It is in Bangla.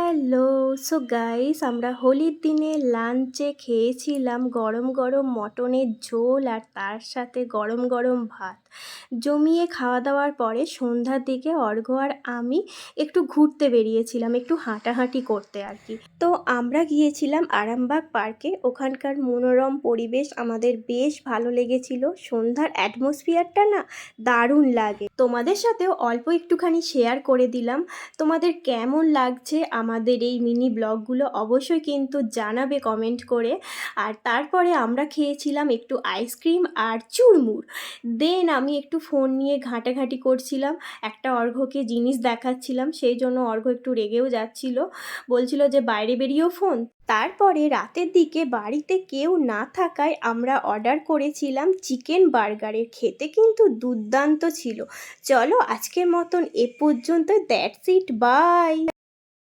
হ্যালো! সো গাইস আমরা হোলির দিনে লাঞ্চে খেয়েছিলাম গরম, গরম মটনের ঝোল আর তার সাথে গরম, গরম ভাত। জমিয়ে খাওয়া-দাওয়ার পরে সন্ধ্যার দিকে অর্ঘ্য আর আমি একটু ঘুরতে বেরিয়েছিলাম, একটু হাঁটাহাঁটি করতে আর কি। তো আমরা গিয়েছিলাম আরামবাগ পার্কে। ওখানকার মনোরম পরিবেশ আমাদের বেশ ভালো লেগেছিল। সন্ধ্যার অ্যাটমসফিয়ারটা না দারুণ লাগে। তোমাদের সাথেও অল্প একটুখানি শেয়ার করে দিলাম। তোমাদের কেমন লাগছে আমাদের এই মিনি ব্লগগুলো অবশ্যই কিন্তু জানাবে কমেন্ট করে। আর তারপরে আমরা খেয়েছিলাম একটু আইসক্রিম আর চুরমুর। দেন আমি একটু ফোন নিয়ে ঘাঁটাঘাঁটি করছিলাম, একটা অর্ঘ্যকে জিনিস দেখাচ্ছিলাম, সেই জন্য অর্ঘ্য একটু রেগেও যাচ্ছিল, বলছিল যে বাইরে বেরিয়েও ফোন। তারপরে রাতের দিকে বাড়িতে কেউ না থাকায় আমরা অর্ডার করেছিলাম চিকেন বার্গারের। খেতে কিন্তু দুর্দান্ত ছিল। চলো আজকের মতন এ পর্যন্ত, দ্যাটস ইট, বাই।